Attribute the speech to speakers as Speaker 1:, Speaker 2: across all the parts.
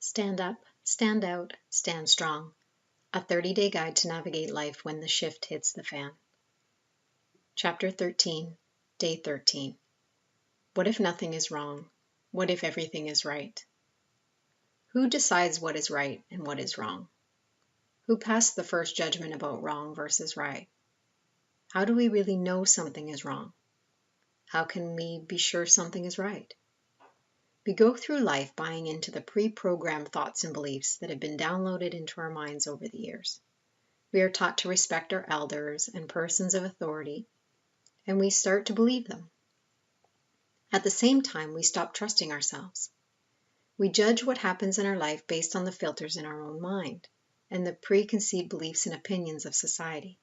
Speaker 1: Stand up, stand out, stand strong. A 30-day guide to navigate life when the shift hits the fan. Chapter 13, Day 13. What if nothing is wrong? What if everything is right? Who decides what is right and what is wrong? Who passed the first judgment about wrong versus right? How do we really know something is wrong? How can we be sure something is right? We go through life buying into the pre-programmed thoughts and beliefs that have been downloaded into our minds over the years. We are taught to respect our elders and persons of authority, and we start to believe them. At the same time, we stop trusting ourselves. We judge what happens in our life based on the filters in our own mind and the preconceived beliefs and opinions of society.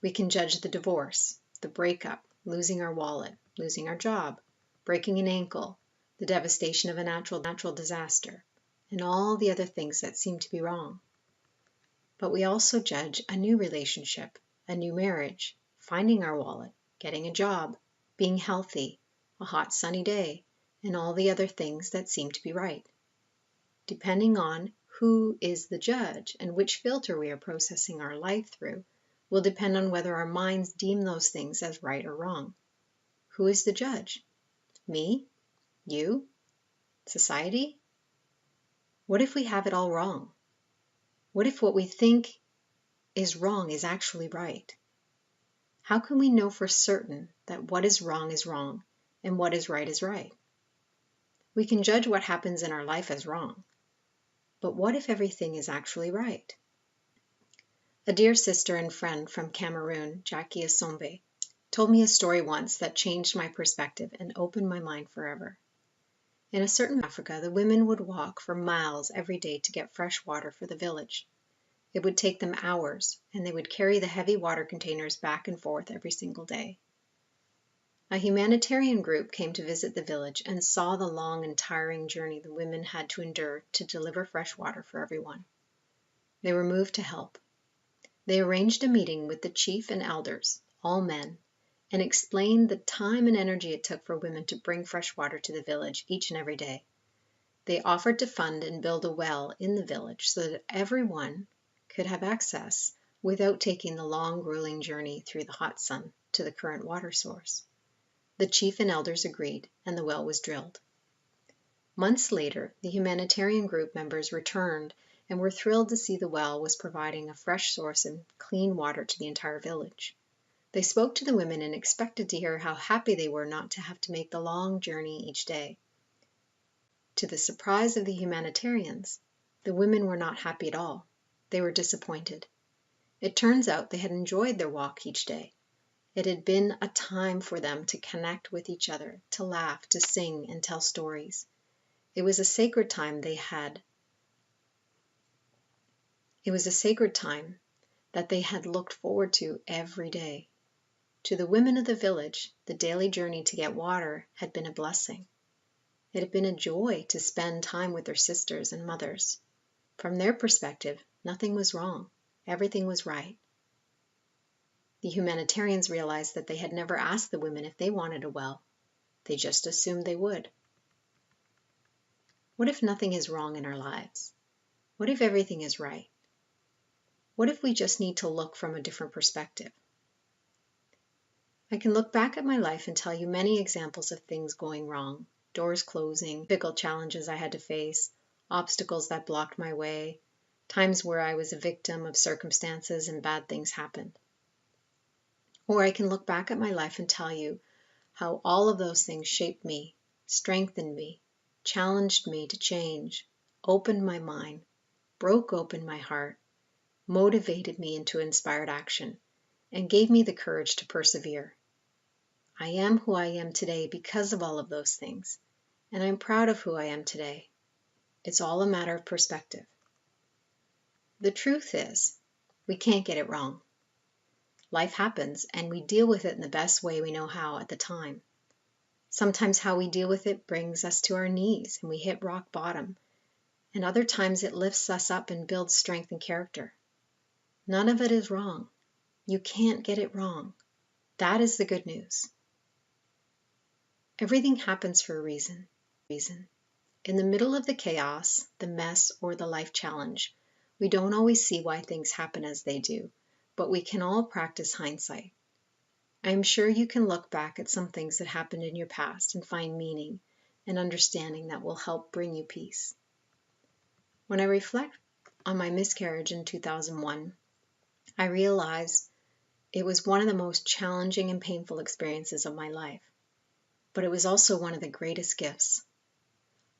Speaker 1: We can judge the divorce, the breakup, losing our wallet, losing our job, breaking an ankle, the devastation of a natural disaster, and all the other things that seem to be wrong. But we also judge a new relationship, a new marriage, finding our wallet, getting a job, being healthy, a hot sunny day, and all the other things that seem to be right. Depending on who is the judge and which filter we are processing our life through will depend on whether our minds deem those things as right or wrong. Who is the judge? Me? You? Society? What if we have it all wrong? What if what we think is wrong is actually right? How can we know for certain that what is wrong and what is right? We can judge what happens in our life as wrong. But what if everything is actually right? A dear sister and friend from Cameroon, Jackie Asombe, told me a story once that changed my perspective and opened my mind forever. In a certain Africa, the women would walk for miles every day to get fresh water for the village. It would take them hours, and they would carry the heavy water containers back and forth every single day. A humanitarian group came to visit the village and saw the long and tiring journey the women had to endure to deliver fresh water for everyone. They were moved to help. They arranged a meeting with the chief and elders, all men, and explained the time and energy it took for women to bring fresh water to the village each and every day. They offered to fund and build a well in the village so that everyone could have access without taking the long, grueling journey through the hot sun to the current water source. The chief and elders agreed, and the well was drilled. Months later, the humanitarian group members returned and were thrilled to see the well was providing a fresh source of clean water to the entire village. They spoke to the women and expected to hear how happy they were not to have to make the long journey each day. To the surprise of the humanitarians, the women were not happy at all. They were disappointed. It turns out they had enjoyed their walk each day. It had been a time for them to connect with each other, to laugh, to sing, and tell stories. It was a sacred time they had. It was a sacred time that they had looked forward to every day. To the women of the village, the daily journey to get water had been a blessing. It had been a joy to spend time with their sisters and mothers. From their perspective, nothing was wrong. Everything was right. The humanitarians realized that they had never asked the women if they wanted a well. They just assumed they would. What if nothing is wrong in our lives? What if everything is right? What if we just need to look from a different perspective? I can look back at my life and tell you many examples of things going wrong, doors closing, difficult challenges I had to face, obstacles that blocked my way, times where I was a victim of circumstances and bad things happened. Or I can look back at my life and tell you how all of those things shaped me, strengthened me, challenged me to change, opened my mind, broke open my heart, motivated me into inspired action, and gave me the courage to persevere. I am who I am today because of all of those things, and I'm proud of who I am today. It's all a matter of perspective. The truth is, we can't get it wrong. Life happens, and we deal with it in the best way we know how at the time. Sometimes how we deal with it brings us to our knees and we hit rock bottom, and other times it lifts us up and builds strength and character. None of it is wrong. You can't get it wrong. That is the good news. Everything happens for a reason. In the middle of the chaos, the mess, or the life challenge, we don't always see why things happen as they do, but we can all practice hindsight. I am sure you can look back at some things that happened in your past and find meaning and understanding that will help bring you peace. When I reflect on my miscarriage in 2001, I realized it was one of the most challenging and painful experiences of my life, but it was also one of the greatest gifts.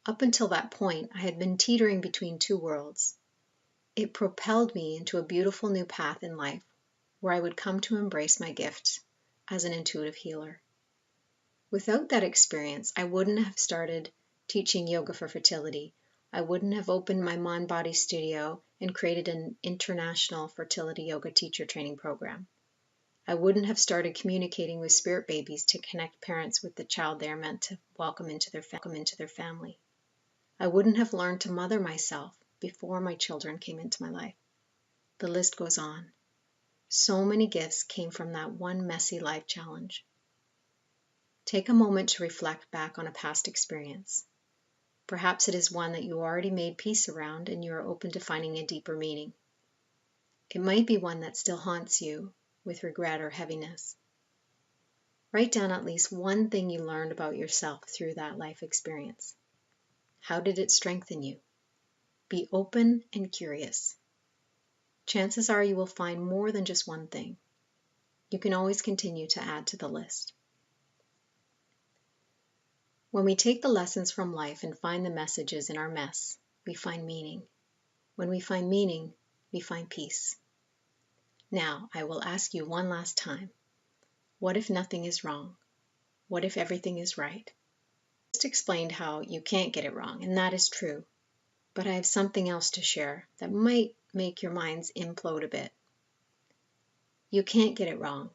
Speaker 1: Up until that point, I had been teetering between two worlds. It propelled me into a beautiful new path in life where I would come to embrace my gift as an intuitive healer. Without that experience, I wouldn't have started teaching yoga for fertility. I wouldn't have opened my Mind Body studio and created an international fertility yoga teacher training program. I wouldn't have started communicating with spirit babies to connect parents with the child they are meant to welcome into their family. I wouldn't have learned to mother myself before my children came into my life. The list goes on. So many gifts came from that one messy life challenge. Take a moment to reflect back on a past experience. Perhaps it is one that you already made peace around and you are open to finding a deeper meaning. It might be one that still haunts you with regret or heaviness. Write down at least one thing you learned about yourself through that life experience. How did it strengthen you? Be open and curious. Chances are you will find more than just one thing. You can always continue to add to the list. When we take the lessons from life and find the messages in our mess, we find meaning. When we find meaning, we find peace. Now, I will ask you one last time. What if nothing is wrong? What if everything is right? I just explained how you can't get it wrong, and that is true. But I have something else to share that might make your minds implode a bit. You can't get it wrong,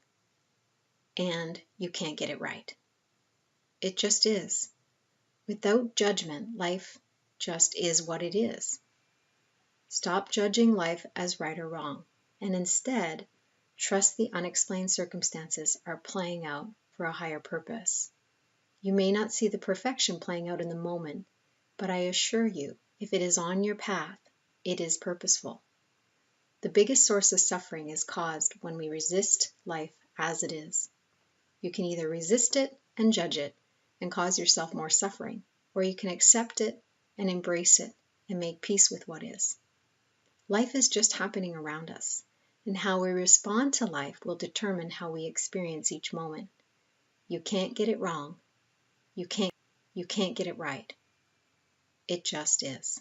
Speaker 1: and you can't get it right. It just is. Without judgment, life just is what it is. Stop judging life as right or wrong, and instead, trust the unexplained circumstances are playing out for a higher purpose. You may not see the perfection playing out in the moment, but I assure you, if it is on your path, it is purposeful. The biggest source of suffering is caused when we resist life as it is. You can either resist it and judge it and cause yourself more suffering, or you can accept it and embrace it and make peace with what is. Life is just happening around us, and how we respond to life will determine how we experience each moment. You can't get it wrong. You can't get it right. It just is.